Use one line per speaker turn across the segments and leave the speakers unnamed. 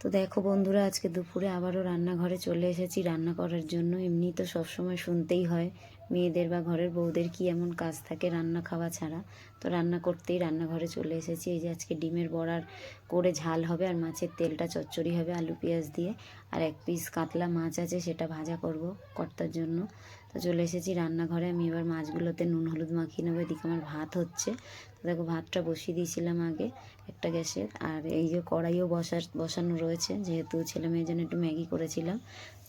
তো দেখো বন্ধুরা, আজকে দুপুরে আবারও রান্নাঘরে চলে এসেছি রান্না করার জন্য। এমনি তো সবসময় শুনতেই হয় মেয়েদের বা ঘরের বউদের কি এমন কাজ থাকে রান্না খাওয়া ছাড়া। তো রান্না করতেই রান্নাঘরে চলে এসেছি। এই যে আজকে ডিমের বড়ার করে ঝাল হবে, আর মাছের তেলটা চচ্চড়ি হবে আলু পেঁয়াজ দিয়ে, আর এক পিস কাতলা মাছ আছে সেটা ভাজা করব কর্তার জন্য। তো চলে এসেছি রান্নাঘরে। আমি এবার মাছগুলোতে নুন হলুদ মাখিয়ে নেবো। এদিকে আমার ভাত হচ্ছে। তো দেখো ভাতটা বসিয়ে দিয়েছিলাম আগে একটা গ্যাসে, আর এই যে কড়াইও বসানো রয়েছে, যেহেতু ছেলে মেয়ের জন্য একটু ম্যাগি করেছিলাম,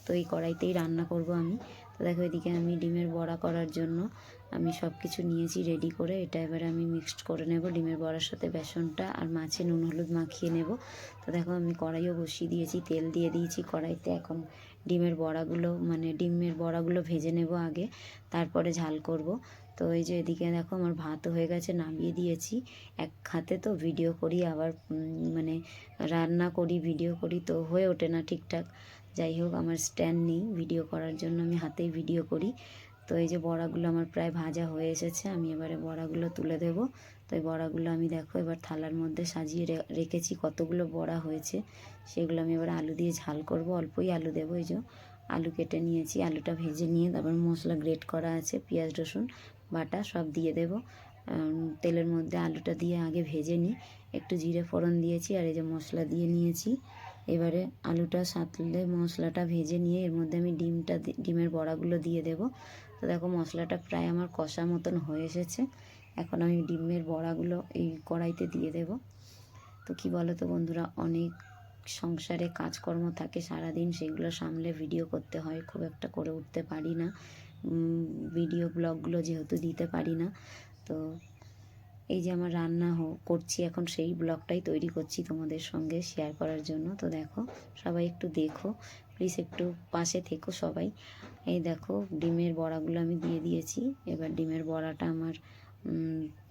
তো এই কড়াইতেই রান্না করব আমি। তো দেখো এদিকে আমি ডিমের বড়া করার জন্য আমি সব কিছু নিয়েছি রেডি করে। এটা এবারে আমি মিক্সড করে নেব ডিমের বড়ার সাথে বেসনটা, আর মাছে নুন হলুদ মাখিয়ে নেব। তো দেখো আমি কড়াইও বসিয়ে দিয়েছি, তেল দিয়ে দিয়েছি কড়াইতে। এখন ডিমের বড়াগুলো ভেজে নেব আগে, তারপরে ঝাল করব। তো এই যে এদিকে দেখো আমার ভাত হয়ে গেছে, নামিয়ে দিয়েছি। এক হাতে তো ভিডিও করি, আবার রান্না করি ভিডিও করি, তো হয়ে ওঠে না ঠিকঠাক। যাই হোক, আমার স্ট্যান্ড নেই ভিডিও করার জন্য, আমি হাতেই ভিডিও করি। তো এই যে বড়াগুলো আমার প্রায় ভাজা হয়ে এসেছে, আমি এবারে বড়াগুলো তুলে দেব। তো এই বড়াগুলো আমি দেখো এবার থালার মধ্যে সাজিয়ে রেখেছি। কতগুলো বড়া হয়েছে সেগুলো আমি এবার আলু দিয়ে ঝাল করব। অল্পই আলু দেবো। এই যে আলু কেটে নিয়েছি, আলুটা ভেজে নিয়ে তারপর মশলা গ্রেট করা আছে, পেঁয়াজ রসুন বাটা সব দিয়ে দেব। তেলের মধ্যে আলুটা দিয়ে আগে ভেজে নিই, একটু জিরে ফোড়ন দিয়েছি, আর এই যে মশলা দিয়ে নিয়েছি। এবারে আলুটা সাঁতলে মশলাটা ভেজে নিয়ে এর মধ্যে আমি ডিমের বড়াগুলো দিয়ে দেব। তো দেখো মশলাটা প্রায় আমার কষা মতন হয়ে এসেছে। এখন আমি ডিমের বড়াগুলো এই কড়াইতে দিয়ে দেব। তো কি বলো তো বন্ধুরা, অনেক সংসারে কাজকর্ম থাকে সারাদিন, সেগুলো সামলে ভিডিও করতে হয়, খুব একটা করে উঠতে পারি না। ভিডিও ব্লগগুলো যেহেতু দিতে পারি না, তো এই যে আমার রান্না করছি এখন, সেই ব্লগটাই তৈরি করছি তোমাদের সঙ্গে শেয়ার করার জন্য। তো দেখো সবাই একটু দেখো, প্লিজ একটু পাশে থেকো সবাই। এই দেখো ডিমের বড়াগুলো আমি দিয়ে দিয়েছি। এবার ডিমের বড়াটা আমার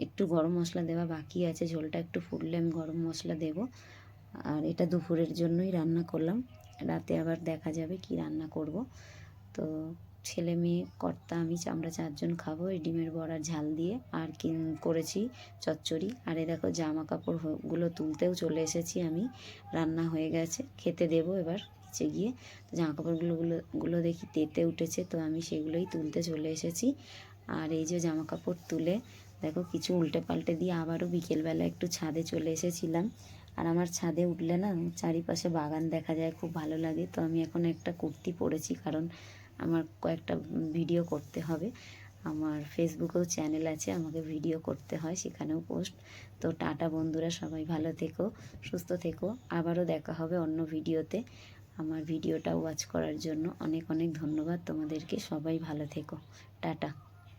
একটু গরম মশলা দেওয়া বাকি আছে, ঝোলটা একটু ফুটলে আমি গরম মশলা দেব। আর এটা দুপুরের জন্যই রান্না করলাম, রাতে আবার দেখা যাবে কি রান্না করব। তো ছেলে মেয়ে কর্তা আমরা 4জন খাবো এই ডিমের বড়ার ঝাল দিয়ে। আর কি করেছি চচ্চড়ি। আর এই দেখো জামা কাপড়গুলো তুলতেও চলে এসেছি আমি, রান্না হয়ে গেছে, খেতে দেবো এবার নিচে গিয়ে। তো জামা কাপড়গুলো দেখি তেতে উঠেছে, তো আমি সেগুলোই তুলতে চলে এসেছি। আর এই যে জামা কাপড় তুলে দেখো কিছু উল্টে পাল্টে দিয়ে আবারও বিকেলবেলা একটু ছাদে চলে এসেছিলাম। আর আমার ছাদে উঠলে না চারিপাশে বাগান দেখা যায়, খুব ভালো লাগে। তো আমি এখন একটা কুর্তি পরেছি, কারণ আমার কয়েকটা ভিডিও করতে হবে। আমার ফেসবুকেও চ্যানেল আছে, আমাকে ভিডিও করতে হয়, সেখানেও পোস্ট। তো টাটা বন্ধুরা, সবাই ভালো থেকো, সুস্থ থেকো। আবারও দেখা হবে অন্য ভিডিওতে। আমার ভিডিওটা ওয়াচ করার জন্য অনেক অনেক ধন্যবাদ তোমাদেরকে। সবাই ভালো থেকো, টাটা।